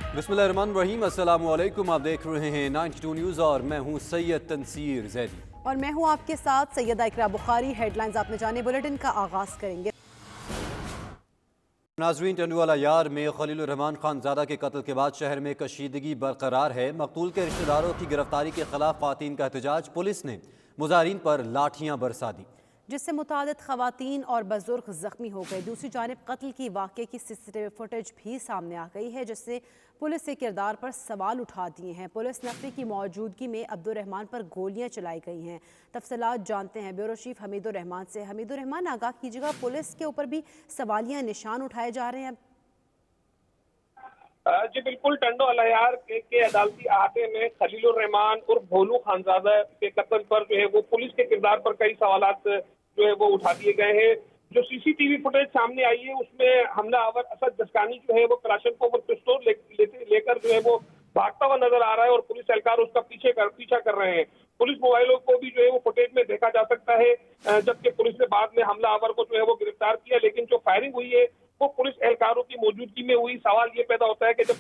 बिस्मिल्लाहिर्रहमानिर्रहीम, अस्सलाम वालेकुम। आप देख रहे हैं 92 न्यूज़ और मैं हूं सैयद तनसीर जैदी और मैं हूं आपके साथ सैयदा इकरा बुखारी। हेडलाइंस आपने जाने, बुलेटिन का आगाज करेंगे। नाज़रीन, टंडवाला यार में खलीलुर रहमान खानजादा के कत्ल के बाद शहर में कशीदगी बरकरार है। मकतूल के रिश्तेदारों की गिरफ्तारी के खिलाफ ख़वातीन का एहतजाज, पुलिस ने मुजाहिरीन पर लाठियां बरसा दी जिससे मुतादिद खवातीन और बुजुर्ग जख्मी हो गए। दूसरी जानिब कत्ल की वाक़े की सीसीटीवी फुटेज भी सामने आ गई है, जिससे पुलिस के किरदार पर सवाल उठा दिए हैं। पुलिस नफरी की मौजूदगी में अब्दुर्रहमान पर गोलियां चलाई गई हैं। तफसीलात जानते हैं ब्यूरो चीफ हमीदुर्रहमान से। हमीदुर्रहमान, आगाह कीजिएगा, पुलिस के ऊपर भी सवालिया निशान उठाए जा रहे हैं। जी बिल्कुल, टंडवाला यार के अदालती अहाते में खलीलुर रहमान और भोलू खानजादा के कत्ल पर जो है वो पुलिस के किरदार पर कई सवालात जो है वो उठा दिए गए हैं। जो सीसीटीवी फुटेज सामने आई है उसमें हमलावर असद जसकानी जो है वो कलाशनकोव और पिस्तौल लेकर जो है वो भागता हुआ नजर आ रहा है और पुलिस एहलकार उसका पीछा कर रहे हैं। पुलिस मोबाइलों को भी जो है वो फुटेज में देखा जा सकता है, जबकि पुलिस ने बाद में हमलावर को जो है वो गिरफ्तार किया। लेकिन जो फायरिंग हुई है वो पुलिस एहलकारों की मौजूदगी में हुई। सवाल ये पैदा होता है कि जब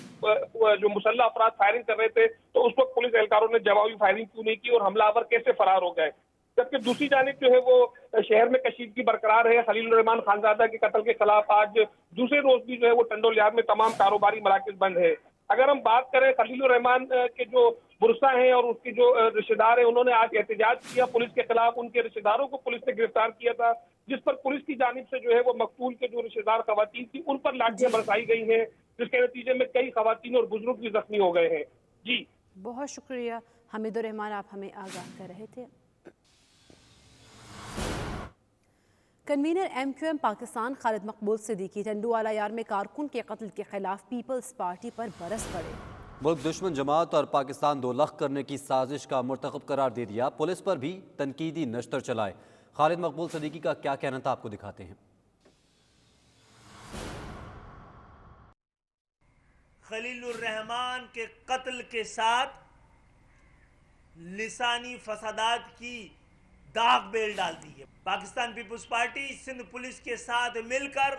जो मुसल्लह अफराद फायरिंग कर रहे थे तो उस वक्त पुलिस एहलकारों ने जवाबी फायरिंग क्यों नहीं की और हमलावर कैसे फरार हो गए। जबकि दूसरी जानिब जो है वो शहर में कशीदगी बरकरार है। खलीलुर रहमान खानजादा के कत्ल के खिलाफ आज दूसरे रोज भी जो है वो टंडोल यार्ड में तमाम कारोबारी मराकज बंद है। अगर हम बात करें खलीलुर रहमान के जो बुरसा हैं और उसके जो रिश्तेदार हैं, उन्होंने आज एहतजाज किया पुलिस के खिलाफ। उनके रिश्तेदारों को पुलिस ने गिरफ्तार किया था, जिस पर पुलिस की जानिब से जो है वो मकतूल के जो रिश्तेदार खवातीन थी उन पर लाठियां बरसाई गई हैं, जिसके नतीजे में कई खवातीन और बुजुर्ग भी जख्मी हो गए हैं। जी बहुत शुक्रिया हमीदुर्रहमान, आप हमें आगाह कर रहे थे। कन्वीनर MQM पाकिस्तान खालिद मकबूल सिद्दीकी टंडवाला यार में कारकुन के कत्ल के खिलाफ पीपल्स पार्टी पर बरस पड़े। मुल्क दुश्मन जमात और पाकिस्तान दो लख करने की साजिश का मुर्तकब करार दे दिया। पुलिस पर भी तनकीदी नश्तर चलाए। खालिद मकबूल सिद्दीकी का क्या कहना था, आपको दिखाते हैं। खलीलुर रहमान के कत्ल के साथ लिसानी फसादात की दाग बेल डाल दी है। Pakistan Peoples Party Sindh police के साथ मिलकर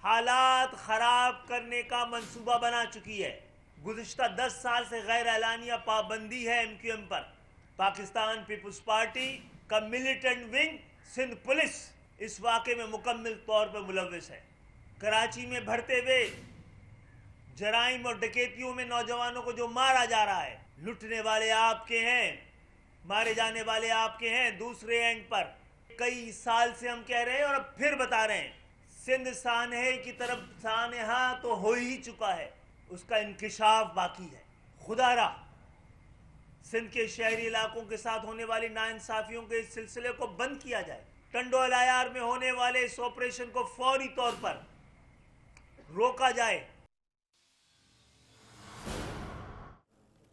हालात खराब करने का मंसूबा बना चुकी है। गुज़िश्ता 10 साल से गैर एलानिया पाबंदी है MQM पर। पाकिस्तान पीपुल्स पार्टी का मिलिटेंट विंग सिंध पुलिस इस वाक़े में मुकम्मल तौर पर मुलव्विस है। कराची में बढ़ते हुए जराइम और डकैतियों में नौजवानों को जो मारा जा रहा है, लुटने वाले आपके हैं, मारे जाने वाले आपके हैं। दूसरे एंड पर कई साल से हम कह रहे हैं और अब फिर बता रहे हैं, सिंध सानहे की तरफ सानहा तो हो ही चुका है, उसका इंकिशाफ बाकी है। खुदारा सिंध के शहरी इलाकों के साथ होने वाली नाइंसाफियों के इस सिलसिले को बंद किया जाए। टंडोला यार में होने वाले इस ऑपरेशन को फौरी तौर पर रोका जाए।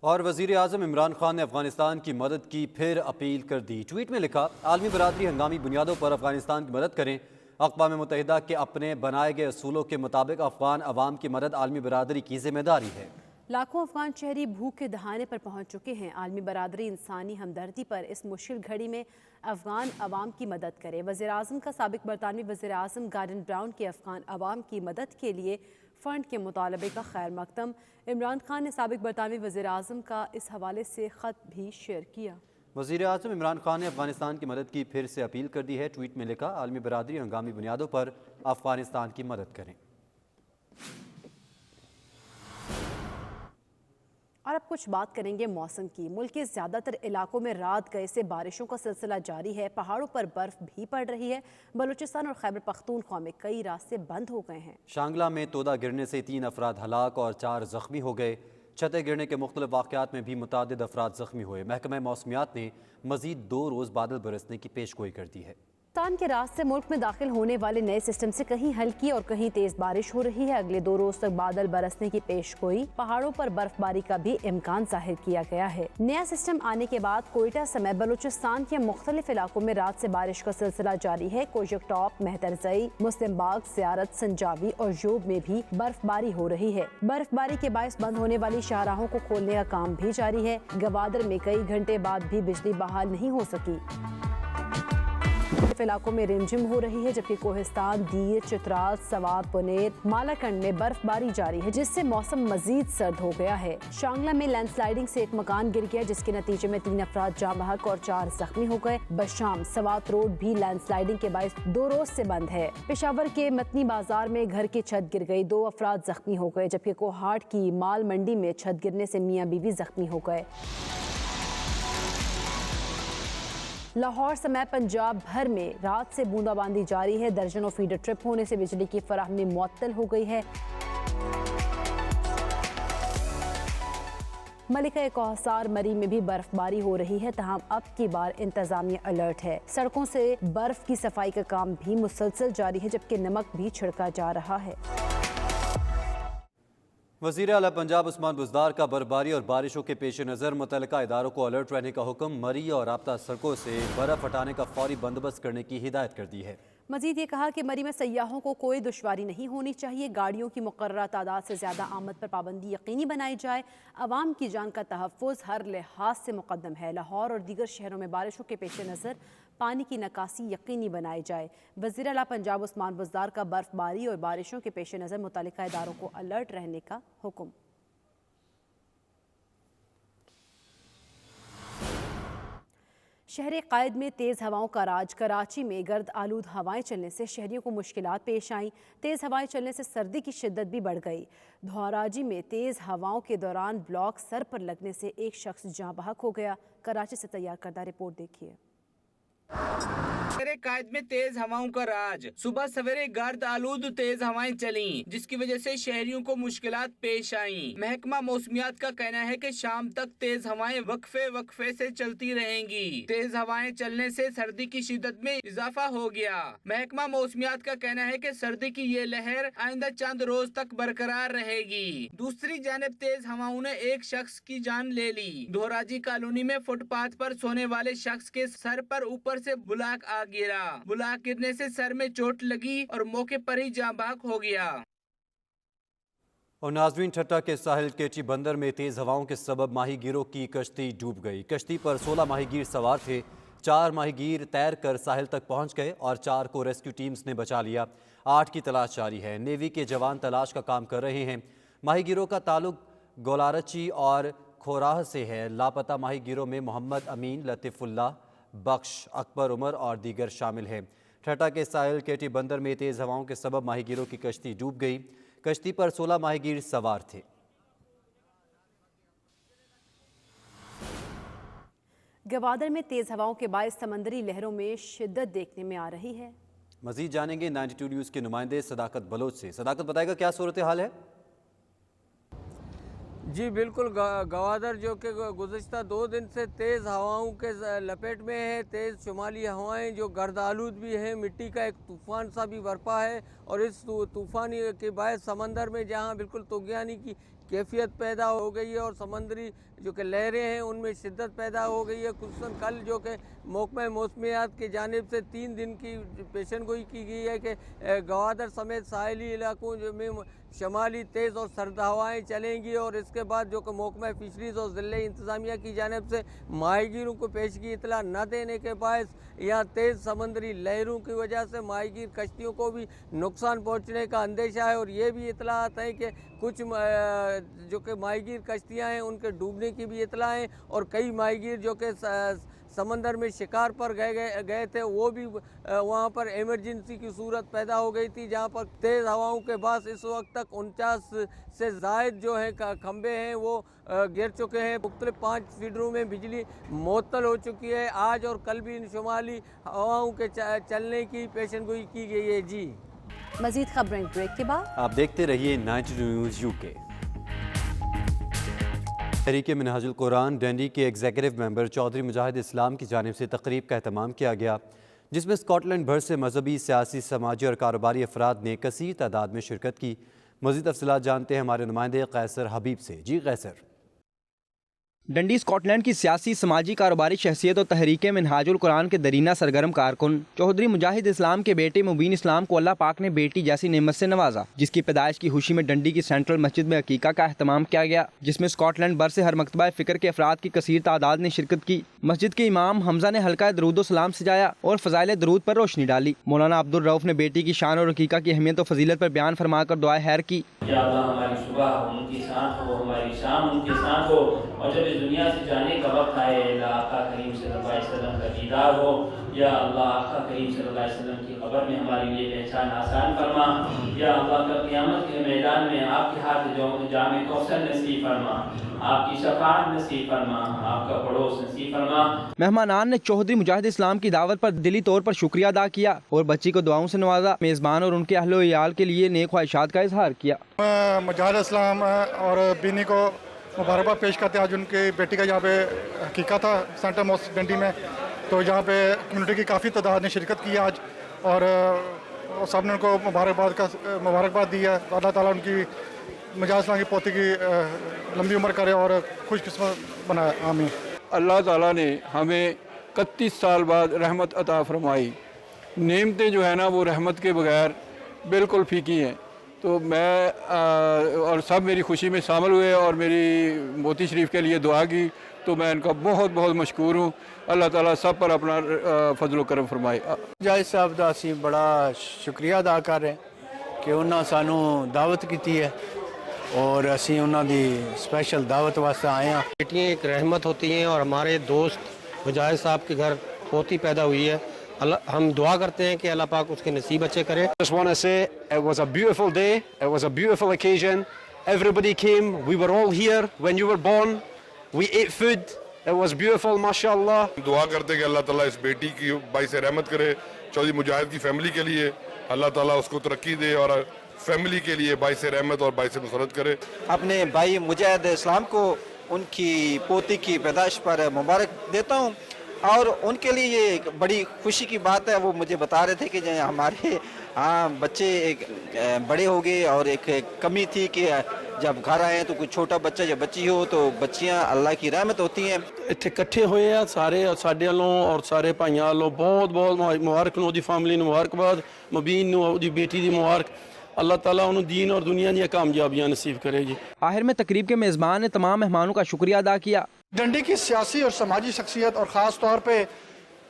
और वज़ीर आज़म इमरान खान ने अफगानिस्तान की मदद की फिर अपील कर दी। ट्वीट में लिखा, आलमी बरादरी हंगामी बुनियादों पर अफगानिस्तान की मदद करें। अक़वाम मुत्तहिदा के अपने बनाए गए असूलों के मुताबिक अफगान अवाम की मदद आलमी बरादरी की जिम्मेदारी है। लाखों अफगान शहरी भूख के दहाने पर पहुंच चुके हैं। आलमी बरादरी इंसानी हमदर्दी पर इस मुश्किल घड़ी में अफगान अवाम की मदद करे। वज़ीर आज़म का साबिक बरतानवी वज़ीर आज़म गॉर्डन ब्राउन के अफगान अवाम की मदद के लिए फ़ंड के मुतालबे का खैर मकदम। इमरान खान ने साबिक बरतानवी वज़ीर आज़म का इस हवाले से ख़त भी शेयर किया। वज़ीर आज़म इमरान खान ने अफगानिस्तान की मदद की फिर से अपील कर दी है। ट्वीट में लिखा, आलमी बरादरी हंगामी बुनियादों पर अफगानिस्तान की मदद करें। और अब कुछ बात करेंगे मौसम की। मुल्क के ज़्यादातर इलाकों में रात गए से बारिशों का सिलसिला जारी है। पहाड़ों पर बर्फ़ भी पड़ रही है। बलूचिस्तान और खैबर पख्तूनख्वा में कई रास्ते बंद हो गए हैं। शांगला में तोदा गिरने से 3 अफराद हलाक और 4 ज़ख्मी हो गए। छतें गिरने के मुख्तलिफ वाक़यात में भी मुतादिद अफराद ज़ख्मी हुए। महकमा मौसमियात ने मज़ीद 2 रोज़ बादल बरसने की पेशगोई कर दी है। पाकिस्तान के रास्ते मुल्क में दाखिल होने वाले नए सिस्टम से कहीं हल्की और कहीं तेज बारिश हो रही है। अगले 2 रोज तक बादल बरसने की पेशगोई, पहाड़ों पर बर्फबारी का भी इम्कान जाहिर किया गया है। नया सिस्टम आने के बाद कोयटा समेत बलूचिस्तान के मुख्तलिफ इलाकों में रात से बारिश का सिलसिला जारी है। कोशक टॉप, मेहतरजई, मुस्लिम बाग, सियारत, संजावी और जोब में भी बर्फबारी हो रही है। बर्फबारी के बायस बंद होने वाली शाहराहों को खोलने का काम भी जारी है। गवादर में कई घंटे बाद भी बिजली बहाल नहीं हो सकी। इलाकों में रिमझिम हो रही है, जबकि कोहिस्तान, दीर, चित्राल, सवात, पुनेर, मालाकंड में बर्फबारी जारी है, जिससे मौसम मजीद सर्द हो गया है। शांगला में लैंडस्लाइडिंग से एक मकान गिर गया, जिसके नतीजे में 3 अफराद जाँ बहक और 4 जख्मी हो गए। बशाम सवात रोड भी लैंडस्लाइडिंग के बायस 2 रोज से बंद है। पेशावर के मतनी बाजार में घर की छत गिर गई, 2 अफराद जख्मी हो गए, जबकि कोहाट की माल मंडी में छत गिरने से मियां बीवी जख्मी हो गए। लाहौर समेत पंजाब भर में रात से बूंदाबांदी जारी है। दर्जनों फीडर ट्रिप होने से बिजली की फराहमी मुअत्तल हो गई है। मलिका कौसार मरी में भी बर्फबारी हो रही है, तहम अब की बार इंतजामिया अलर्ट है। सड़कों से बर्फ की सफाई का काम भी मुसलसल जारी है, जबकि नमक भी छिड़का जा रहा है। वज़ीर आला पंजाब उस्मान बुज़दार का बर्फबारी और बारिशों के पेश नज़र मुतल्लिका इदारों को अलर्ट रहने का हुक्म, मरी और राब्ता सड़कों से बर्फ़ हटाने का फौरी बंदोबस्त करने की हिदायत कर दी है। मजीद ये कहा कि मरी में सयाहों को कोई दुश्वारी नहीं होनी चाहिए। गाड़ियों की मुकर्ररा तादाद से ज़्यादा आमद पर पाबंदी यकीनी बनाई जाए। अवाम की जान का तहफ़्फ़ुज़ हर लिहाज से मुक़द्दम है। लाहौर और दीगर शहरों में बारिशों के पेश नज़र पानी की निकासी यकीनी बनाई जाए। वज़ीर आला पंजाब उस्मान बुज़दार का बर्फबारी और बारिशों के पेश नज़र मुतल्लिका इदारों को अलर्ट रहने का हुक्म। शहर कायद में तेज़ हवाओं का राज। कराची में गर्द आलूद हवाएं चलने से शहरियों को मुश्किलात पेश आईं। तेज़ हवाएं चलने से सर्दी की शिद्दत भी बढ़ गई। धौराजी में तेज़ हवाओं के दौरान ब्लॉक सर पर लगने से एक शख्स जाँ बहक हो गया। कराची से तैयार करदा रिपोर्ट देखिए। शहर कायद में तेज हवाओं का राज। सुबह सवेरे गर्द आलूद तेज हवाएं चली, जिसकी वजह से शहरियों को मुश्किलात पेश आईं। महकमा मौसमियात का कहना है कि शाम तक तेज हवाएं वक्फे वक्फे से चलती रहेंगी। तेज हवाएं चलने से सर्दी की शिद्दत में इजाफा हो गया। महकमा मौसमियात का कहना है कि सर्दी की ये लहर आइंदा चंद रोज तक बरकरार रहेगी। दूसरी जानिब तेज हवाओं ने एक शख्स की जान ले ली। धोराजी कॉलोनी में फुटपाथ पर सोने वाले शख्स के सर पर ऊपर से बुलाक आ गिरा। बुलाक गिरने से सर में चोट लगी और मौके पर ही जाँ बहक हो गया। और नाजरीन, ठट्टा के साहिल केटी बंदर में तेज हवाओं के सबब माहीगीरों की कश्ती डूब गई। कश्ती पर 16 माहीगीर सवार थे। 4 माहीगीर तैर कर साहिल तक पहुंच गए और 4 को रेस्क्यू टीम्स ने बचा लिया। 8 की तलाश जारी है। नेवी के जवान तलाश का काम कर रहे हैं। माहीगीरों का ताल्लुक गोलारची और खोराह से है। लापता माहीगीरों में मोहम्मद अमीन, लतीफुल्लाह, बख्श, अकबर उमर और दीगर शामिल हैं। ठट्टा के साहिल केटी बंदर में तेज़ हवाओं के सबब माहीगीरों की कश्ती डूब गई। कश्ती पर 16 माहीगीर सवार थे। गवादर में तेज़ हवाओं के बायस समंदरी लहरों में शिद्दत देखने में आ रही है। मजीद जानेंगे 92 न्यूज़ के नुमाइंदे सदाकत बलोच से। सदाकत, बताएगा क्या सूरत हाल है? जी बिल्कुल, गवादर जो कि गुज़श्ता 2 दिन से तेज़ हवाओं के लपेट में है। तेज़ शुमाली हवाएं जो गर्द आलूद भी हैं, मिट्टी का एक तूफ़ान सा भी बरपा है और इस तूफ़ान के बायस समंदर में जहां बिल्कुल तुग़यानी की कैफियत पैदा हो गई है और समंदरी जो कि लहरें हैं उनमें शिद्दत पैदा हो गई है। खुसूसन कल जो कि महकमा मौसमियात की जानिब से 3 दिन की पेशन गोई की गई है कि गवादर समेत साहिली इलाकों में शमाली तेज़ और सर्द हवाएँ चलेंगी और इसके बाद जो कि महकमा फ़िशरीज़ और ज़िले इंतज़ामिया की जानिब से माहीगीरों को पेशगी इतला न देने के बायस यहाँ तेज़ समंदरी लहरों की वजह से माहीगीर कश्तियों को भी नुकसान पहुँचने का अंदेशा है। और ये भी इतलात हैं कि कुछ जो कि माहीगीर कश्तियाँ हैं उनके डूबने की भी इतला हैं और कई माहीगीर जो कि समंदर में शिकार पर गए थे वो भी वहाँ पर इमरजेंसी की सूरत पैदा हो गई थी, जहाँ पर तेज़ हवाओं के बाद इस वक्त तक 49 से ज़ायद जो है खंबे हैं वो गिर चुके हैं। मुख्तलिफ 5 फीडरों में बिजली मुअत्तल हो चुकी है। आज और कल भी इन शुमाली हवाओं के चलने की पेशनगोई की गई है। जी मजीद खबरें ब्रेक के बाद। आप देखते रहिए 92 न्यूज़ यूके। तहरीक मिनहाजुल कुरान डंडी के एग्जीक्यूटिव मेंबर चौधरी मुजाहिद इस्लाम की जानिब से तकरीब का एहतमाम किया गया, जिसमें स्कॉटलैंड भर से मजहबी, सियासी, समाजी और कारोबारी अफराद ने कसीर तादाद में शिरकत की। मज़ीद तफसीलात जानते हैं हमारे नुमाइंदे कैसर हबीब से। जी कैसर। ڈنڈی اسکاٹ لینڈ کی سیاسی سماجی کاروباری شخصیت اور تحریک منہاج القرآن کے درینہ سرگرم کارکن چودھری مجاہد اسلام کے بیٹے مبین اسلام کو اللہ پاک نے بیٹی جیسی نعمت سے نوازا، جس کی پیدائش کی خوشی میں ڈنڈی کی سینٹرل مسجد میں عقیقہ کا اہتمام کیا گیا، جس میں اسکاٹ لینڈ بھر سے ہر مکتبہ فکر کے افراد کی کثیر تعداد نے شرکت کی۔ مسجد کے امام حمزہ نے حلقہ درود و سلام سجایا اور فضائل درود پر روشنی ڈالی۔ مولانا عبد الرؤف نے بیٹی کی شان اور عقیقہ کی اہمیت و فضیلت پر بیان فرما کر دعائے خیر کی۔ یا اللہ ہماری صبح ان کے ساتھ ہو، ہماری شام ان کے ساتھ ہو، اور جب اس دنیا سے جانے کا وقت آئے اللہ آقا کریم صلی اللہ علیہ وسلم کا دیدار ہو۔ یا اللہ آقا کریم صلی اللہ علیہ وسلم کی قبر میں ہمارے لیے پہچان آسان فرما۔ یا اللہ کل قیامت کے میدان میں آپ کے ہاتھ جام کوثر نصیب فرما، آپ کی شفاعت نصیب فرما، آپ کا پڑوس نصیب فرما۔ مہمانان نے چودھری مجاہد اسلام کی دعوت پر دلی طور پر شکریہ ادا کیا اور بچی کو دعاؤں سے نوازا۔ میزبان اور ان کے اہل و عیال کے لیے نیک خواہشات کا اظہار کیا۔ مجاہد اسلام اور بینی کو مبارکباد پیش کرتے ہیں۔ آج ان کی بیٹی کا یہاں پہ عقیقہ تھا سینٹر موسٹ ڈنڈی میں، تو یہاں پہ کمیونٹی کی کافی تعداد نے شرکت کی آج، اور سب نے ان کو مبارکباد دی ہے۔ اللہ تعالیٰ ان کی مجاہد اسلام کی پوتی کی لمبی عمر کرے اور خوش قسمت بنائے، آمین۔ اللہ تعالیٰ نے ہمیں 31 سال بعد رحمت عطا فرمائی۔ نعمتیں جو ہے نا وہ رحمت کے بغیر بالکل پھیکی ہیں، تو میں اور سب میری خوشی میں شامل ہوئے اور میری موتی شریف کے لیے دعا کی، تو میں ان کا بہت بہت مشکور ہوں۔ اللہ تعالیٰ سب پر اپنا فضل و کرم فرمائے۔ جائز صاحب دا اسی بڑا شکریہ ادا کر رہے ہیں کہ انہاں سانو دعوت کی ہے اور اسی انہاں دی اسپیشل دعوت واسطے آئے ہیں۔ بیٹیاں ایک رحمت ہوتی ہیں، اور ہمارے دوست مجاہد صاحب کے گھر پوتی پیدا ہوئی ہے، ہم دعا کرتے ہیں کہ اللہ پاک اس کے نصیب اچھے کرے۔ Just want to say it was a beautiful day, it was a beautiful occasion. Everybody came, we were all here when you were born. We ate food. It was beautiful, mashallah. دعا کرتے کہ اللہ تعالیٰ اس بیٹی کی باعث رحمت کرے، چودھری مجاہد کی فیملی کے لیے اللہ تعالیٰ اس کو ترقی دے اور فیملی کے لیے باعث رحمت اور باعث مسرت کرے۔ اپنے بھائی مجاہد اسلام کو ان کی پوتی کی پیدائش پر مبارک دیتا ہوں، اور ان کے لیے یہ ایک بڑی خوشی کی بات ہے۔ وہ مجھے بتا رہے تھے کہ ہمارے بچے ایک بڑے ہو گئے، اور ایک کمی تھی کہ جب گھر آئے تو کوئی چھوٹا بچہ یا بچی ہو تو بچیاں اللہ کی رحمت ہوتی ہیں۔ ਇੱਥੇ ਇਕੱਠੇ ਹੋਏ ਆ ਸਾਰੇ, ਸਾਡੇ ਵੱਲੋਂ ਔਰ ਸਾਰੇ ਭਾਈਆਂ ਵੱਲੋਂ ਬਹੁਤ ਬਹੁਤ ਮੁਬਾਰਕ ਨੂੰ, ਉਹਦੀ ਫੈਮਿਲੀ ਨੂੰ ਮੁਬਾਰਕਬਾਦ, ਮਬੀਨ ਨੂੰ ਉਹਦੀ ਬੇਟੀ ਦੀ ਮੁਬਾਰਕ। اللہ تعالیٰ انہوں دین اور دنیا کی کامیابیاں نصیب کرے جی۔ آخر میں تقریب کے میزبان نے تمام مہمانوں کا شکریہ ادا کیا۔ ڈنڈی کی سیاسی اور سماجی شخصیت اور خاص طور پہ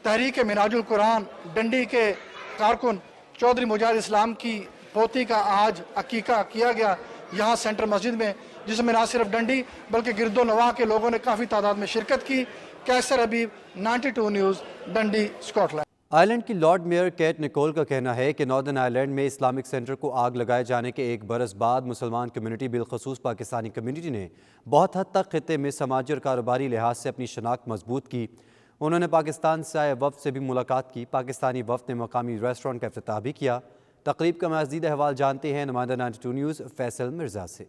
تحریک منہاج القرآن ڈنڈی کے کارکن چودھری مجاہد اسلام کی پوتی کا آج عقیقہ کیا گیا یہاں سینٹر مسجد میں، جس میں نہ صرف ڈنڈی بلکہ گرد و نواح کے لوگوں نے کافی تعداد میں شرکت کی۔ کیسر حبیب، 92 نیوز، ڈنڈی، اسکاٹ لینڈ۔ آئرلینڈ کی لارڈ میئر کیٹ نکول کا کہنا ہے کہ ناردرن آئرلینڈ میں اسلامک سینٹر کو آگ لگائے جانے کے ایک برس بعد مسلمان کمیونٹی بالخصوص پاکستانی کمیونٹی نے بہت حد تک خطے میں سماجی اور کاروباری لحاظ سے اپنی شناخت مضبوط کی۔ انہوں نے پاکستان سے آئے وفد سے بھی ملاقات کی۔ پاکستانی وفد نے مقامی ریسٹورنٹ کا افتتاح بھی کیا۔ تقریب کا مزید احوال جانتے ہیں نمائندہ 92 نیوز فیصل مرزا سے۔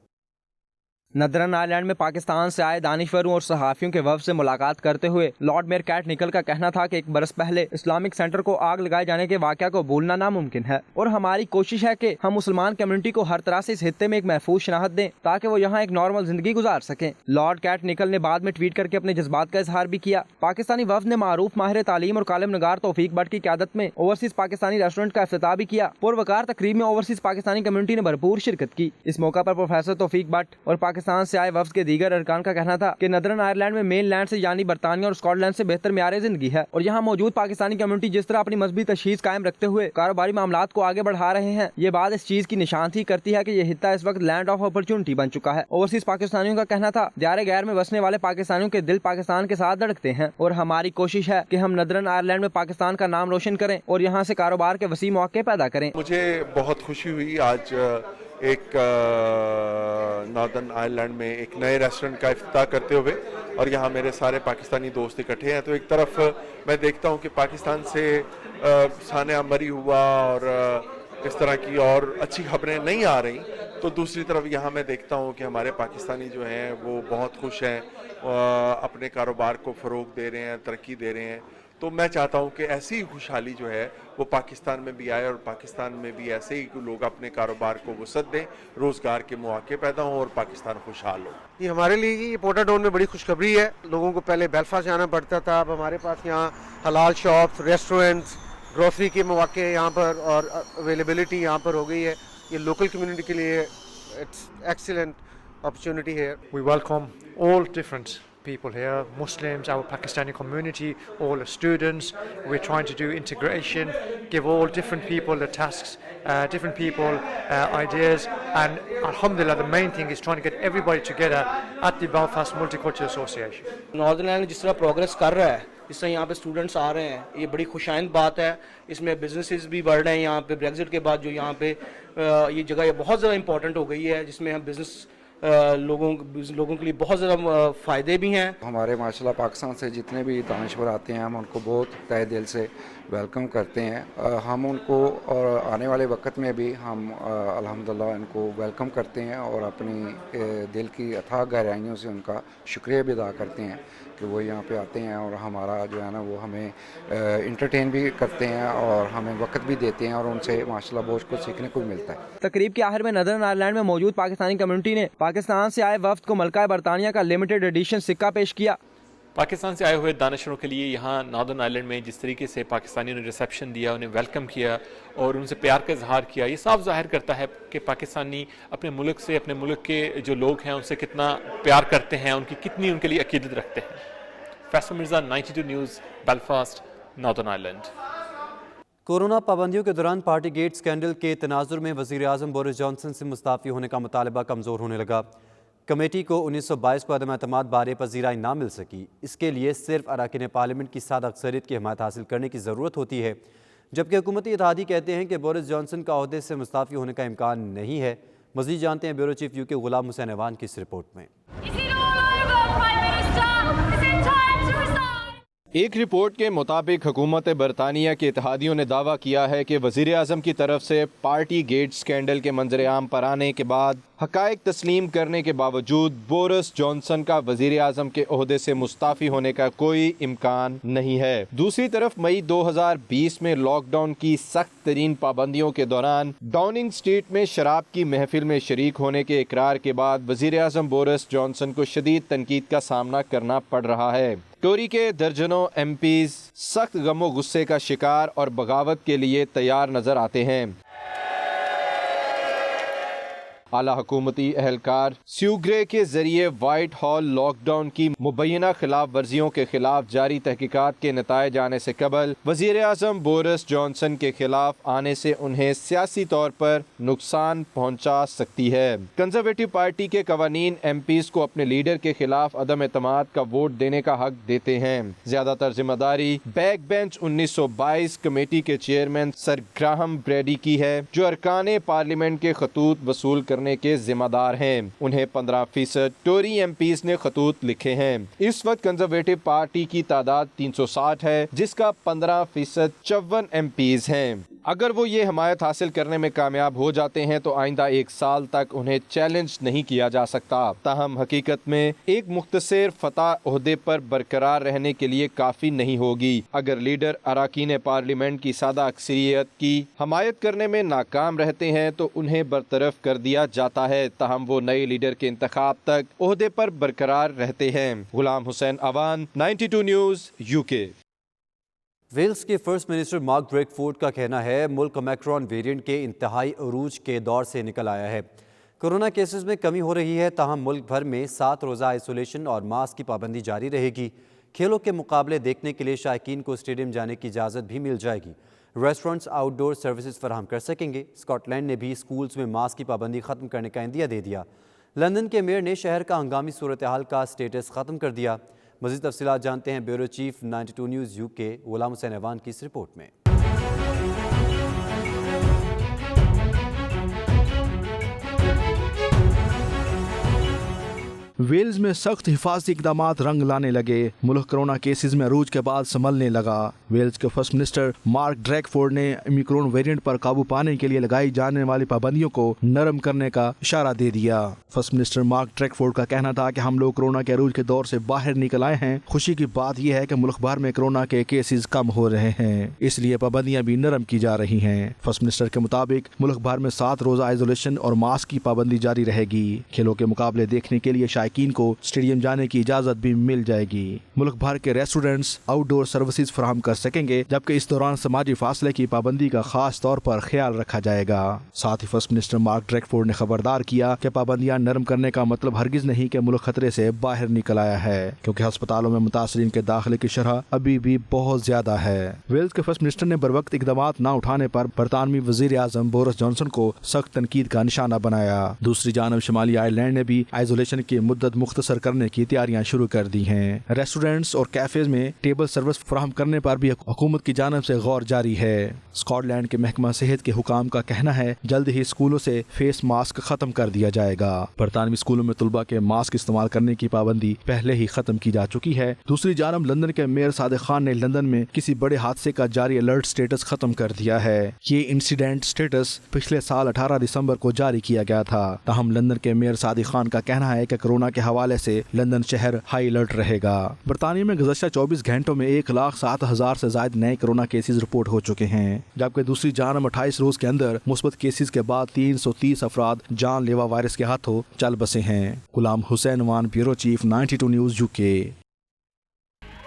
ناردرن آئرلینڈ میں پاکستان سے آئے دانشوروں اور صحافیوں کے وفد سے ملاقات کرتے ہوئے لارڈ میئر کیٹ نکل کا کہنا تھا کہ ایک برس پہلے اسلامک سینٹر کو آگ لگائے جانے کے واقعہ کو بھولنا ناممکن ہے، اور ہماری کوشش ہے کہ ہم مسلمان کمیونٹی کو ہر طرح سے اس خطے میں ایک محفوظ شناخت دیں تاکہ وہ یہاں ایک نارمل زندگی گزار سکیں۔ لارڈ کیٹ نکل نے بعد میں ٹویٹ کر کے اپنے جذبات کا اظہار بھی کیا۔ پاکستانی وفد نے معروف ماہر تعلیم اور کالم نگار توفیق بٹ کی قیادت میں اوورسیز پاکستانی ریسٹورنٹ کا افتتاح بھی کیا۔ پروقار تقریب میں اوورسیز پاکستانی کمیونٹی نے بھرپور شرکت کی۔ اس موقع پر پروفیسر توفیق بٹ اور پاکستان سے آئے وفد دیگر ارکان کا کہنا تھا کہ ناردرن آئرلینڈ میں مین لینڈ سے یعنی برطانیہ اور اسکاٹ لینڈ سے بہتر معیار زندگی ہے، اور یہاں موجود پاکستانی کمیونٹی جس طرح اپنی مذہبی تشخیص قائم رکھتے ہوئے کاروباری معاملات کو آگے بڑھا رہے ہیں، یہ بات اس چیز کی نشاندہی کرتی ہے کہ یہ خطہ اس وقت لینڈ آف اپرچونٹی بن چکا ہے۔ اوورسیز پاکستانیوں کا کہنا تھا دیار غیر میں بسنے والے پاکستانیوں کے دل پاکستان کے ساتھ دھڑکتے ہیں، اور ہماری کوشش ہے کہ ہم ناردرن آئرلینڈ میں پاکستان کا نام روشن کریں اور یہاں سے کاروبار کے وسیع مواقع پیدا کریں۔ مجھے بہت خوشی ہوئی آج ایک ناردرن آئرلینڈ میں ایک نئے ریسٹورنٹ کا افتتاح کرتے ہوئے، اور یہاں میرے سارے پاکستانی دوست اکٹھے ہیں، تو ایک طرف میں دیکھتا ہوں کہ پاکستان سے سانحہ مری ہوا اور اس طرح کی اور اچھی خبریں نہیں آ رہی، تو دوسری طرف یہاں میں دیکھتا ہوں کہ ہمارے پاکستانی جو ہیں وہ بہت خوش ہیں، اپنے کاروبار کو فروغ دے رہے ہیں، ترقی دے رہے ہیں، तो मैं चाहता हूँ कि ऐसी ही खुशहाली जो है वो पाकिस्तान में भी आए और पाकिस्तान में भी ऐसे ही लोग अपने कारोबार को वसअत दें, रोज़गार के मौके पैदा हों और पाकिस्तान खुशहाल हो। ये हमारे लिए ये पोर्टा टाउन में बड़ी खुशखबरी है। लोगों को पहले बेलफास्ट जाना पड़ता था, अब हमारे पास यहाँ हलाल शॉप्स, रेस्टोरेंट्स, ग्रोसरी के मौके यहाँ पर और अवेलेबिलिटी यहाँ पर हो गई है। ये लोकल कम्युनिटी के लिए it's excellent opportunity here. We welcome all different people here, Muslims, our Pakistani community, all the students. We're trying to do integration, give all different people the tasks, different people ideas, and alhamdulillah the main thing is trying to get everybody together at the Belfast Multicultural Association. Northern Ireland जिस तरह progress कर रहा है, जिस तरह यहाँ पे students आ रहे हैं, ये बड़ी खुशाइंद बात है। इसमें बिजनेसेस भी बढ़ रहे हैं यहाँ पे। ब्रेग्जिट के बाद जो यहाँ पे ये जगह ये बहुत ज़्यादा इंपॉर्टेंट हो गई है, जिसमें हम बिजनेस लोगों के लिए बहुत ज़्यादा फ़ायदे भी हैं। हमारे माशाल्लाह पाकिस्तान से जितने भी दानिशवर आते हैं हम उनको बहुत तहे दिल से वेलकम करते हैं। हम उनको और आने वाले वक्त में भी हम अल्हम्दुलिल्लाह इनको वेलकम करते हैं और अपनी दिल की अथाह गहराइयों से उनका शुक्रिया भी अदा करते हैं कि वो यहाँ पे आते हैं और हमारा जो है ना वो हमें इंटरटेन भी करते हैं और हमें वक्त भी देते हैं और उनसे माशाल्लाह बहुत कुछ सीखने को मिलता है। तकरीब के आखिर में नदरन आयरलैंड में मौजूद पाकिस्तानी कम्युनिटी ने पाकिस्तान से आए वफ्द को मलका बरतानिया का लिमिटेड एडिशन सिक्का पेश किया। पाकिस्तान से आए हुए दानिशवरों के लिए यहाँ नॉर्दर्न आयरलैंड में जिस तरीके से पाकिस्तानियों ने रिसेप्शन दिया, उन्हें वेलकम किया और उनसे प्यार का इजहार किया, ये साफ जाहिर करता है कि पाकिस्तानी अपने मुल्क से, अपने मुल्क के जो लोग हैं उनसे कितना प्यार करते हैं, उनकी कितनी उनके लिए अकीदत रखते हैं। Faisal Mirza, 92 news, Belfast, northern Ireland. Corona पाबंदियों के दौरान पार्टी गेट स्कैंडल के तनाजुर में वज़ीर आज़म बोरिस जॉनसन से मुस्ताफ़ी होने का मुतालबा कमज़ोर होने लगा। कमेटी को 1922 को अदम एतमाद बारे पजीराई ना मिल सकी। इसके लिए सिर्फ अरकान पार्लियामेंट की सादा अक्सरियत की हिमायत हासिल करने की ज़रूरत होती है, जबकि हुकूमती इत्तेहादी कहते हैं कि बोरिस जॉनसन का ओहदे से मुस्ताफ़ी होने का इम्कान नहीं है। मज़ीद जानते हैं ब्यूरो चीफ यूके गुलाम हुसैन अवान की इस रिपोर्ट में। एक रिपोर्ट के मुताबिक हुकूमत बरतानिया के इत्तेहादियों ने दावा किया है कि वज़ीर आज़म की तरफ से पार्टी गेट स्कैंडल के मंजर आम पर आने के बाद हक़ाइक़ तस्लीम करने के बावजूद बोरिस जॉनसन का वज़ीर आज़म के ओहदे से मुस्ताफ़ी होने का कोई इम्कान नहीं है। दूसरी तरफ मई 2020 में लॉकडाउन की सख्त तरीन पाबंदियों के दौरान डाउनिंग स्ट्रीट में शराब की महफिल में शरीक होने के इकरार के बाद वज़ीर आज़म बोरिस जॉनसन को शदीद तनकीद का सामना करना पड़ रहा है। टोरी के दर्जनों एमपीज़ सख्त गमो गुस्से का शिकार और बगावत के लिए तैयार नजर आते हैं। आला हुकूमती एहलकार स्यूग्रे के जरिए व्हाइट हॉल लॉकडाउन की मुबैना खिलाफ वर्जियों के खिलाफ जारी तहकीकात के नतायज आने से कबल वज़ीर आज़म बोरिस जॉनसन के खिलाफ आने से उन्हें सियासी तौर पर नुकसान पहुंचा सकती है। कंजर्वेटिव पार्टी के कवानीन एमपीज़ को अपने लीडर के खिलाफ अदम एतमाद का वोट देने का हक देते हैं। ज्यादातर जिम्मेदारी बैक बेंच 1922 कमेटी के चेयरमैन सर ग्राहम ब्रेडी की है, जो अरकान पार्लियामेंट के खतूत वसूल करने के जिम्मेदार हैं। उन्हें 15% टोरी एमपीज़ ने खतूत लिखे हैं। इस वक्त कंजर्वेटिव पार्टी की तादाद 360 है, जिसका 15% 54 एमपीज़ हैं। अगर वो ये हमायत हासिल करने में कामयाब हो जाते हैं तो आइंदा 1 साल तक उन्हें चैलेंज नहीं किया जा सकता। ताहम हकीकत में एक मुख्तसर फतह ओहदे पर बरकरार रहने के लिए काफ़ी नहीं होगी। अगर लीडर अरकान पार्लियामेंट की सादा अक्सरियत की हमायत करने में नाकाम रहते हैं तो उन्हें बरतरफ कर दिया जाता है। ताहम वो नए लीडर के इंतखाब तक ओहदे पर बरकरार रहते हैं। Ghulam Hussain Awan, 92 news, UK. Wales के फर्स्ट मिनिस्टर मार्क ड्रेकफोर्ड का कहना है मुल्क ओमिक्रॉन वेरिएंट के इंतहाई अरूज के दौर से निकल आया है। कोरोना केसेस में कमी हो रही है, ताहम मुल्क भर में 7 रोज़ा आइसोलेशन और मास्क की पाबंदी जारी रहेगी। खेलों के मुकाबले देखने के लिए शायकीन को स्टेडियम जाने की इजाज़त भी मिल जाएगी। रेस्टोरेंट्स आउटडोर सर्विसेज फराहम कर सकेंगे। स्कॉटलैंड ने भी स्कूल्स में मास्क की पाबंदी ख़त्म करने का इंदिया दे दिया। लंदन के मेयर ने शहर का हंगामी सूरत हाल का स्टेटस ख़त्म कर दिया। मज़ीद तफसीलात जानते हैं ब्यूरो चीफ 92 न्यूज़ यूके गुलाम हुसैन अवान की इस रिपोर्ट में। वेल्स में सख्त हिफाजती इकदामात रंग लाने लगे। मुल्क कोरोना केसेस में अरूज के बाद संभलने लगा। वेल्स के फर्स्ट मिनिस्टर मार्क ड्रैकफोर्ड ने ओमिक्रॉन वेरिएंट पर काबू पाने के लिए लगाई जाने वाली पाबंदियों को नरम करने का इशारा दे दिया। फर्स्ट मिनिस्टर मार्क ड्रैकफोर्ड का कहना था कि हम लोग कोरोना के अरूज के दौर से बाहर निकल आए हैं। खुशी की बात यह है कि मुल्क भर में कोरोना के केसेस कम हो रहे हैं, इसलिए पाबंदियां भी नरम की जा रही हैं। फर्स्ट मिनिस्टर के मुताबिक मुल्क भर में 7 रोजा आइसोलेशन और मास्क की पाबंदी जारी रहेगी। खेलों के मुकाबले देखने के लिए शायकीन को स्टेडियम जाने की इजाजत भी मिल जाएगी। मुल्क भर के रेस्टोरेंट्स आउटडोर सर्विसेज फराहम कर सकेंगे, जबकि इस दौरान समाजी फासले की पाबंदी का खास तौर पर ख्याल रखा जाएगा। साथ ही फर्स्ट मिनिस्टर मार्क ड्रैकफोर्ड ने खबरदार किया कि पाबंदियां नरम करने का मतलब हरगिज नहीं कि मुल्क खतरे से बाहर निकल आया है, क्योंकि अस्पतालों में मुतासरीन के दाखिले की शरह अभी भी बहुत ज्यादा है। वेल्स के फर्स्ट मिनिस्टर ने बरवक्त इकदामात न उठाने पर बरतानवी वजीर आजम बोरिस जॉनसन को सख्त तनकीद का निशाना बनाया। दूसरी जानब शुमाली आयरलैंड ने भी आइसोलेशन की मुद्दत मुख्तसर करने की तैयारियां शुरू कर दी हैं। रेस्टोरेंट्स और कैफेज में टेबल सर्विस फराहम करने पर भी हुकूमत की जानब से गौर जारी है। स्कॉटलैंड के महकमा सेहत के हुकाम का कहना है जल्द ही स्कूलों से फेस मास्क खत्म कर दिया जाएगा। बरतानवी स्कूलों में तुलबा के मास्क इस्तेमाल करने की पाबंदी पहले ही खत्म की जा चुकी है। दूसरी जानब लंदन के मेयर सादिक खान ने लंदन में किसी बड़े हादसे का जारी अलर्ट स्टेटस खत्म कर दिया है। ये इंसिडेंट स्टेटस पिछले साल 18 दिसंबर को जारी किया गया था। ताहम लंदन के मेयर सादिक खान का कहना है कि कोरोना के हवाले से लंदन शहर हाई अलर्ट रहेगा। बरतानिया में गुज़श्ता 24 घंटों में 1,07,000 से ज्यादा नए कोरोना केसेस रिपोर्ट हो चुके हैं, जबकि दूसरी जानब 28 रोज के अंदर मुस्बत केसेस के बाद 330 अफराद जानलेवा वायरस के हाथों चल बसे हैं। गुलाम हुसैन वान, ब्यूरो चीफ, 92 न्यूज़ यूके।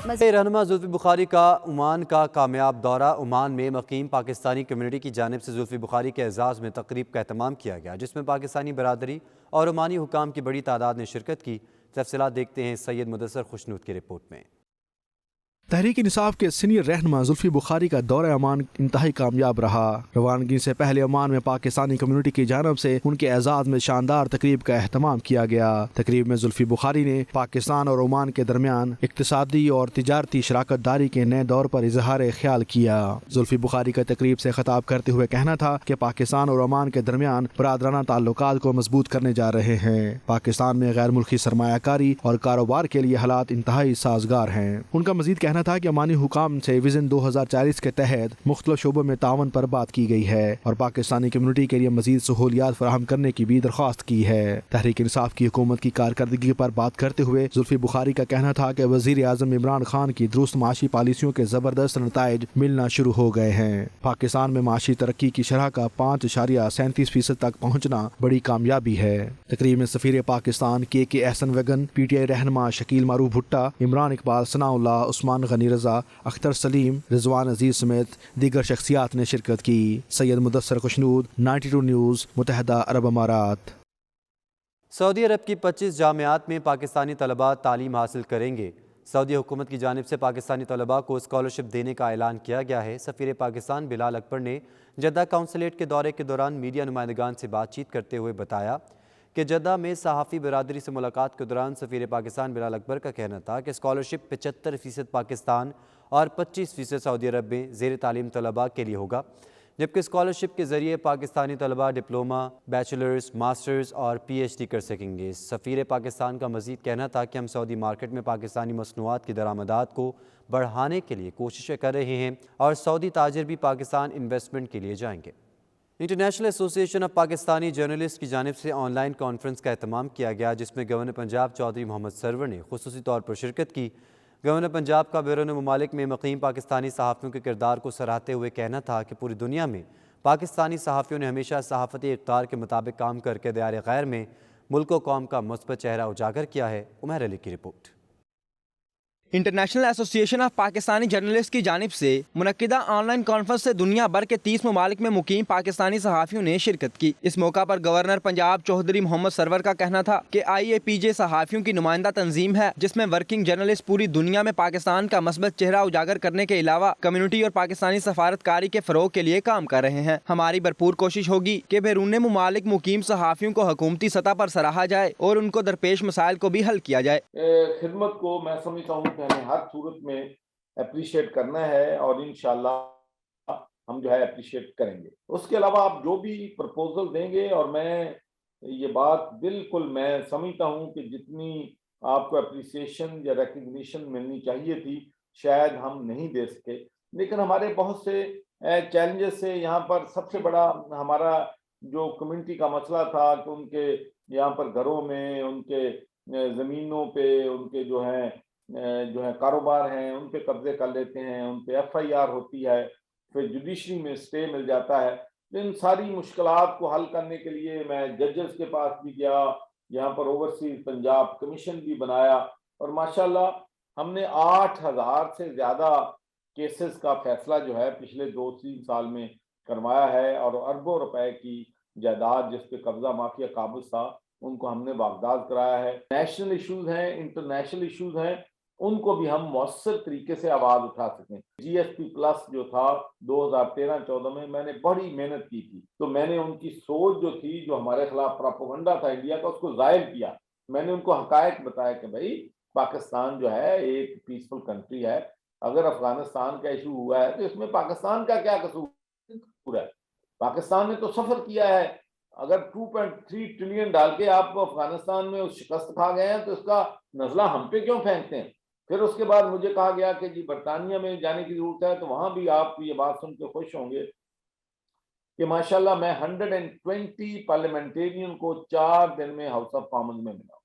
रहनुमा जुल्फी बुखारी का ओमान का कामयाब दौरा। ओमान में मकीम पाकिस्तानी कम्युनिटी की जानिब से जुल्फी बुखारी के एजाज़ में तकरीब का एहतमाम किया गया, जिसमें पाकिस्तानी बरादरी और ओमानी हुकाम की बड़ी तादाद ने शिरकत की। तफसीलात देखते हैं सैयद मुदस्सर खुशनूद की रिपोर्ट में। तहरीक इंसाफ के सीनियर रहनुमा जुल्फी बुखारी का दौरा ओमान इंतहाई कामयाब रहा। रवानगी से पहले ओमान में पाकिस्तानी कम्युनिटी की जानब से उनके एजाज में शानदार तकरीब का एहतमाम किया गया। तकरीब में जुल्फी बुखारी ने पाकिस्तान और ओमान के दरमियान इक्तिसादी और तिजारती शराकत दारी के नए दौर पर इजहार ख्याल किया। जुल्फी बुखारी का तकरीब से खिताब करते हुए कहना था कि पाकिस्तान और ओमान के दरमियान बरादराना ताल्लुकात को मजबूत करने जा रहे हैं। पाकिस्तान में गैर मुल्की सरमायाकारी और कारोबार के लिए हालात इंतहाई साजगार हैं। उनका मजीद कहना था कि ओमानी हुकाम से विजन 2040 के तहत मुख्तलिफ शोबों में तावन पर बात की गई है और पाकिस्तानी कम्युनिटी के लिए मजीद सहूलियात फराहम करने की भी दरख्वास्त की है। तहरीक इंसाफ की हुकूमत की कारकर्दगी पर बात करते हुए जुल्फी बुखारी का कहना था कि वजीर आजम इमरान खान की दुरुस्त माशी पॉलिसियों के जबरदस्त नताइज मिलना शुरू हो गए हैं। पाकिस्तान में माशी तरक्की की शरह का 5.37% तक पहुँचना बड़ी कामयाबी है। तकरीब में सफीर पाकिस्तान के एहसन वेगन, PTI रहनुमा शकील मारूफ भुट्टा, इमरान इकबाल, सनाउल्लाह, उस्मान गनी रजा, अख्तर सलीम, रिजवान अजीज समेत दीगर शख्सियात ने शिरकत की। सैयद मुदस्सर खुशनूद, 92 न्यूज़, मुत्तहदा अरब अमारात। सऊदी अरब की 25 जामियात में पाकिस्तानी तलबा तालीम हासिल करेंगे। सऊदी हुकूमत की जानिब से पाकिस्तानी तलबा को स्कॉलरशिप देने का ऐलान किया गया है। सफ़ीर पाकिस्तान बिलाल अकबर ने जद्दा काउंसलेट के दौरे के दौरान मीडिया नुमाइंदगान से बातचीत करते हुए बताया कि जद्दा में सहाफ़ी बरादरी से मुलाकात के दौरान सफ़ीर पाकिस्तान बिलाल अकबर का कहना था कि स्कॉलरशिप 75% पाकिस्तान और 25% सऊदी अरब में ज़ेर तालीम तलबा के लिए होगा, जबकि स्कॉलरशिप के ज़रिए पाकिस्तानी तलबा डिप्लोमा, बैचलर्स, मास्टर्स और PhD कर सकेंगे। सफ़ीर पाकिस्तान का मज़ीद कहना था कि हम सऊदी मार्केट में पाकिस्तानी मसनूआत की दरामदात को बढ़ाने के लिए कोशिशें कर रहे हैं और सऊदी ताजिर भी पाकिस्तान इन्वेस्टमेंट के लिए जाएंगे। International association of Pakistani journalist की जानिब से ऑनलाइन कॉन्फ्रेंस का एहतमाम किया गया, जिसमें गवर्नर पंजाब चौधरी मोहम्मद सरवर ने खुसूसी तौर पर शिरकत की। गवर्नर पंजाब का बैरून ममालिक में मुक़ीम पाकिस्तानी सहाफ़ियों के किरदार को सराहते हुए कहना था कि पूरी दुनिया में पाकिस्तानी सहाफ़ियों ने हमेशा सहाफ़ती इक़्तिदार के मुताबिक काम करके दायरे गैर में मुल्क व कौम का मुस्बत चेहरा उजागर किया है। उमर अली की report. International association of Pakistani journalist की जानिब से मुनक्किदा ऑनलाइन कॉन्फ्रेंस से दुनिया भर के 30 ममालिक में मुकीम पाकिस्तानी सहाफ़ियों ने शिरकत की। इस मौका पर गवर्नर पंजाब चौधरी मोहम्मद सरवर का कहना था कि IAPJ सहाफ़ियों की नुमाइंदा तंजीम है, जिसमें वर्किंग जर्नलिस्ट पूरी दुनिया में पाकिस्तान का मस्बत चेहरा उजागर करने के अलावा कम्युनिटी और पाकिस्तानी सफारतकारी के फ़रोग के लिए काम कर रहे हैं। हमारी भरपूर कोशिश होगी कि बैरून ममालिक मुकीम सहाफ़ियों को हुकूमती सतह पर सराहा जाए और उनको दरपेश मसाइल को भी हल किया जाए। खिदमत को मैं समझता हूँ हमें हर सूरत में अप्रिशिएट करना है और इंशाल्लाह हम जो है अप्रिशिएट करेंगे। उसके अलावा आप जो भी प्रपोजल देंगे और मैं ये बात बिल्कुल मैं समझता हूँ कि जितनी आपको अप्रिसिएशन या रिकग्निशन मिलनी चाहिए थी शायद हम नहीं दे सके, लेकिन हमारे बहुत से चैलेंजेस से यहाँ पर सबसे बड़ा हमारा जो कम्युनिटी का मसला था कि उनके यहाँ पर घरों में, उनके ज़मीनों पे, उनके जो है कारोबार हैं उन पे कब्जे कर लेते हैं, उन पे FIR होती है, फिर जुडिशरी में स्टे मिल जाता है। तो इन सारी मुश्किलात को हल करने के लिए मैं जजेस के पास भी गया, यहाँ पर ओवरसीज पंजाब कमीशन भी बनाया और माशाल्लाह हमने 8000 से ज़्यादा केसेस का फैसला जो है पिछले 2-3 साल में करवाया है और अरबों रुपए की जायदाद जिस पे कब्जा माफिया काबूज था उनको हमने बागदाद कराया है। नेशनल इश्यूज हैं, इंटरनेशनल इश्यूज हैं, उनको भी हम मौसर तरीके से आवाज उठा सकें। GSP प्लस जो था 2013-14 में मैंने बड़ी मेहनत की थी, तो मैंने उनकी सोच जो थी, जो हमारे खिलाफ प्रोपेगेंडा था इंडिया का, उसको जाहिर किया। मैंने उनको हकायक बताया कि भाई पाकिस्तान जो है एक पीसफुल कंट्री है, अगर अफगानिस्तान का इशू हुआ है तो इसमें पाकिस्तान का क्या कसूर है? पाकिस्तान ने तो सफर किया है। अगर 2.3 ट्रिलियन डाल के आप अफगानिस्तान में उस शिकस्त खा गए हैं तो इसका नजला हम पे क्यों फेंकते हैं? फिर उसके बाद मुझे कहा गया कि जी बरतानिया में जाने की जरूरत है, तो वहां भी आप ये बात सुन के खुश होंगे कि माशाल्लाह मैं 120 पार्लियामेंटेरियन को 4 दिन में हाउस ऑफ कॉमन्स में मिला।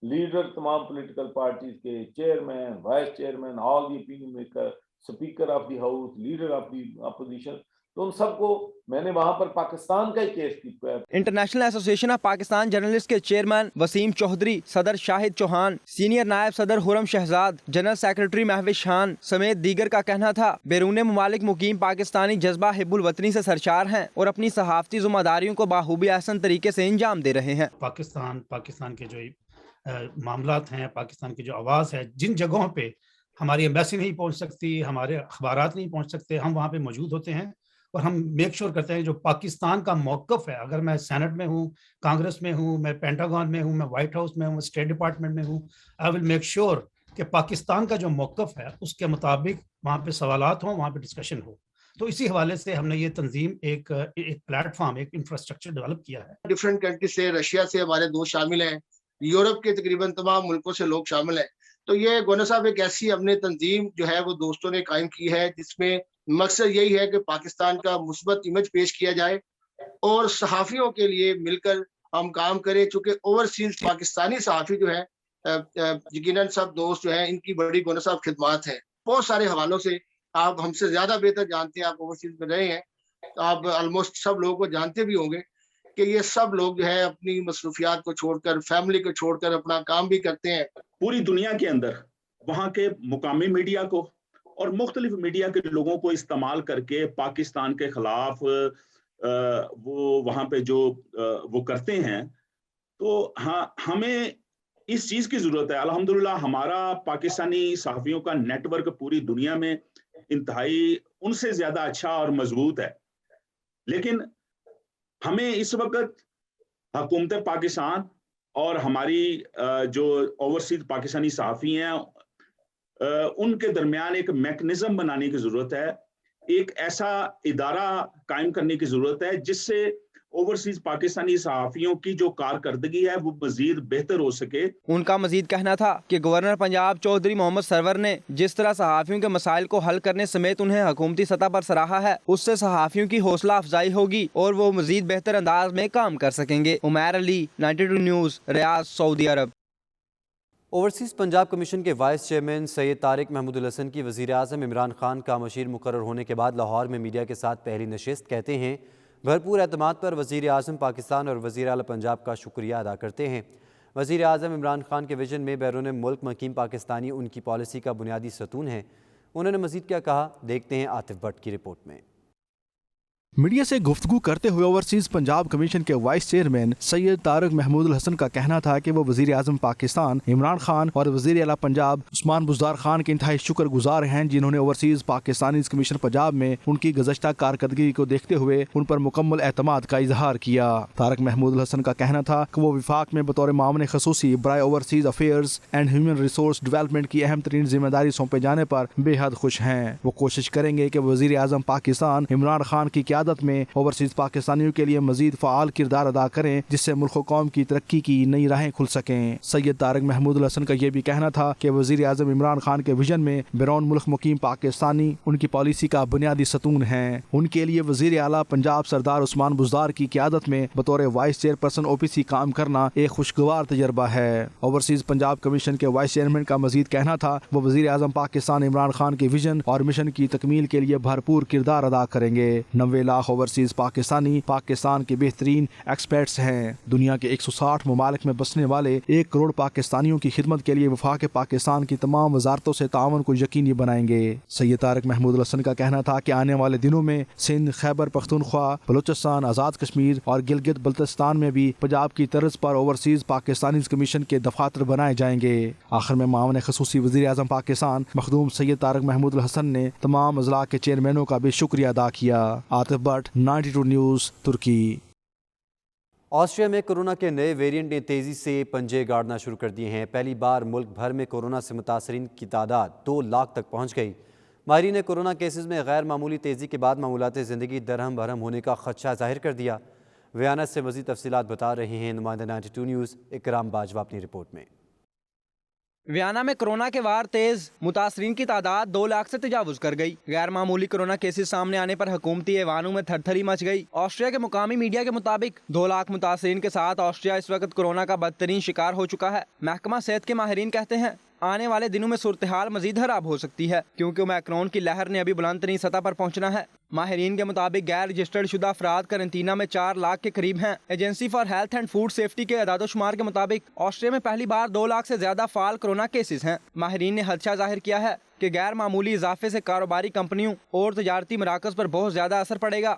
लीडर तमाम पॉलिटिकल पार्टीज के, chairman, vice chairman, all the opinion maker, speaker of the house, leader of the opposition, तो उन सबको मैंने वहां पर पाकिस्तान का ही केस किया। International association of Pakistan journalist के चेयरमैन वसीम चौधरी, सदर शाहिद चौहान, सीनियर नायब सदर हुरम शहजाद, जनरल सेक्रेटरी महविश खान समेत दीगर का कहना था बैरून मुमालिक मुकीम पाकिस्तानी जज्बा हिब्बुल वतनी से सरशार हैं और अपनी सहाफती जिम्मेदारियों को बाखूबी आसान तरीके से अंजाम दे रहे हैं। पाकिस्तान के जो मामलात हैं, पाकिस्तान की जो आवाज़ है, जिन जगहों पे हमारी एम्बेसी नहीं पहुंच सकती, हमारे अखबारात नहीं पहुंच सकते, हम वहाँ पे मौजूद होते हैं और हम मेक श्योर करते हैं जो पाकिस्तान का मौक़िफ़ है। अगर मैं सेनेट में हूँ, कांग्रेस में हूँ, मैं पेंटागन में हूँ, मैं वाइट हाउस में हूँ, स्टेट डिपार्टमेंट में हूँ, आई विल मेक श्योर कि पाकिस्तान का जो मौक़िफ़ है उसके मुताबिक वहाँ पे सवालात हों, वहाँ पे डिस्कशन हो। तो इसी हवाले से हमने ये तंजीम एक प्लेटफॉर्म, एक इंफ्रास्ट्रक्चर डेवलप किया है। डिफरेंट कंट्री से, रशिया से हमारे दोस्त शामिल हैं, यूरोप के तकरीबन तमाम मुल्कों से लोग शामिल हैं। तो ये गोना साहब एक ऐसी हमने तंजीम जो है वो दोस्तों ने कायम की है जिसमें मकसद यही है कि पाकिस्तान का मुस्बत इमेज पेश किया जाए और सहाफ़ियों के लिए मिलकर हम काम करें। चूँकि ओवरसीज पाकिस्तानी सहाफ़ी जो है यकीनन सब दोस्त जो है इनकी बड़ी गोना साहब खिदमात है। बहुत सारे हवालों से आप हमसे ज़्यादा बेहतर जानते हैं, आप ओवरसीज में रहे हैं, आप ऑलमोस्ट सब लोगों को जानते भी होंगे कि ये सब लोग जो है अपनी मसरूफियात को छोड़कर, फैमिली को छोड़कर अपना काम भी करते हैं। पूरी दुनिया के अंदर वहाँ के मुकामी मीडिया को और मुख्तलिफ मीडिया के लोगों को इस्तेमाल करके पाकिस्तान के खिलाफ वो वहाँ पे जो वो करते हैं, तो हाँ हमें इस चीज़ की ज़रूरत है। अल्हम्दुलिल्लाह हमारा पाकिस्तानी सहाफ़ियों का नेटवर्क पूरी दुनिया में इंतहाई उनसे ज़्यादा अच्छा और मजबूत है, लेकिन हमें इस वक्त हुकूमत पाकिस्तान और हमारी जो ओवरसीज पाकिस्तानी सहाफ़ी हैं उनके दरमियान एक मैकेनिज्म बनाने की ज़रूरत है, एक ऐसा इदारा कायम करने की ज़रूरत है जिससे ओवरसीज पाकिस्तानी सहाफ़ियों की जो कारकर्दगी है वो मजीद बेहतर हो सके। उनका मजीद कहना था कि गवर्नर पंजाब चौधरी मोहम्मद सरवर ने जिस तरह सहाफ़ियों के मसाइल को हल करने समेत उन्हें हुकूमती सतह पर सराहा है, उससे सहाफ़ियों की हौसला अफजाई होगी और वो मजीद बेहतर अंदाज में काम कर सकेंगे। Umair Ali, 92 news, Riyadh, Saudi Arab. Overseas Punjab commission के वाइस चेयरमैन सैयद तारिक महमूद हसन की वज़ीर-ए-आज़म इमरान खान का मशीर मुकर्रर होने के बाद लाहौर में मीडिया के साथ पहली नशिस्त कहते हैं भरपूर एतमाद पर वज़ीर-ए-आज़म पाकिस्तान और वज़ीर आला पंजाब का शुक्रिया अदा करते हैं। वज़ीर-ए-आज़म इमरान खान के विजन में बैरून मुल्क मुकीम पाकिस्तानी उनकी पॉलिसी का बुनियादी सतून है। उन्होंने मज़ीद क्या कहा, देखते हैं आतिफ भट्ट की रिपोर्ट में। मीडिया से गुफ्तगू करते हुए ओवरसीज पंजाब कमीशन के वाइस चेयरमैन सैयद तारिक महमूद हसन का कहना था कि वो वज़ीर आज़म पाकिस्तान इमरान खान और वज़ीर आला पंजाब उस्मान बुज़दार खान के इंतहाई शुक्रगुजार हैं, जिन्होंने ओवरसीज पाकिस्तानी कमीशन पंजाब में उनकी गुज़श्ता कारकर्दगी को देखते हुए उन पर मुकम्मल एतमाद का इजहार किया। तारिक महमूद हसन का कहना था कि वो विफाक में बतौर मामले खसूसी बराए overseas affairs and human resource development की अहम तरीन जिम्मेदारी सौंपे जाने पर बेहद खुश हैं। वो कोशिश करेंगे कि वज़ीर आज़म पाकिस्तान इमरान खान की क़यादत में ओवरसीज़ पाकिस्तानियों के लिए मज़ीद फ़आल किरदार अदा करें, जिससे मुल्क व कौम की तरक्की की नई राहें खुल सकें। सैयद तारिक महमूद हसन का यह भी कहना था कि वज़ीर आज़म इमरान खान के विजन में बैरून मुल्क मुकीम पाकिस्तानी उनकी पॉलिसी का बुनियादी सतून हैं। उनके लिए वज़ीर आला पंजाब सरदार उस्मान बुज़दार की क़यादत में बतौर वाइस चेयरपर्सन OPC काम करना एक खुशगवार तजर्बा है। ओवरसीज़ पंजाब कमीशन के वाइस चेयरमैन का मज़ीद कहना था वो वज़ीर आज़म पाकिस्तान इमरान खान के विजन और मिशन की तकमील के लिए भरपूर किरदार अदा करेंगे। 90 लाख ओवरसीज़ पाकिस्तानी पाकिस्तान के बेहतरीन एक्सपर्ट्स हैं। दुनिया के 160 ममालिक में बसने वाले 1 करोड़ पाकिस्तानियों की खिदमत के लिए वफाक पाकिस्तान की तमाम वजारतों से तावन को यकीनी बनाएंगे। सैयद तारिक महमूद हसन का कहना था कि आने वाले दिनों में सिंध, खैबर पख्तूनख्वा, बलूचिस्तान, आज़ाद कश्मीर और गिलगित बल्तिस्तान में भी पंजाब की तर्ज पर ओवरसीज़ पाकिस्तानी कमीशन के दफातर बनाए जाएंगे। आखिर में मामले खसूसी वज़ीर आज़म पाकिस्तान मखदूम सैयद तारिक महमूद हसन ने तमाम अज़ला के चेयरमैनों का भी शुक्रिया अदा किया। आतिफ भट्ट, 92 न्यूज़, तुर्की। ऑस्ट्रिया में कोरोना के नए वेरिएंट ने तेज़ी से पंजे गाड़ना शुरू कर दिए हैं। पहली बार मुल्क भर में कोरोना से मुतासरीन की तादाद 2 लाख तक पहुँच गई। माहिरीन ने कोरोना केसेस में गैर मामूली तेज़ी के बाद मामूलात ज़िंदगी दरहम बरहम होने का खदशा जाहिर कर दिया। वियानत से मज़ीद तफसीलात बता रहे हैं नुमाइंदा 92 न्यूज़ इकराम बाजवा अपनी रिपोर्ट में। वियना में कोरोना के वार तेज, मुतासरीन की तादाद 2 लाख से तजावुज कर गई। गैर मामूली कोरोना केसेस सामने आने पर हुकूमती ऐवानों में थरथरी मच गई। ऑस्ट्रिया के मुकामी मीडिया के मुताबिक 2 लाख मुतासरीन के साथ ऑस्ट्रिया इस वक्त कोरोना का बदतरीन शिकार हो चुका है। महकमा सेहत के माहिरीन कहते हैं आने वाले दिनों में सूरत हाल मजीद खराब हो सकती है, क्योंकि ओमिक्रॉन की लहर ने अभी बुलंद तरीन सतह पर पहुंचना है। माहिरीन के मुताबिक गैर रजिस्टर्ड शुदा अफराद करंटीना में 4 लाख के करीब हैं। Agency for health and food safety के अदाद-ओ-शुमार के मुताबिक ऑस्ट्रिया में पहली बार 2 लाख से ज्यादा फाल कोरोना केसेस हैं। माहिरीन ने खदशा जाहिर किया है कि गैर मामूली इजाफे से कारोबारी कंपनियों और तजारती मराकज पर बहुत ज्यादा असर पड़ेगा।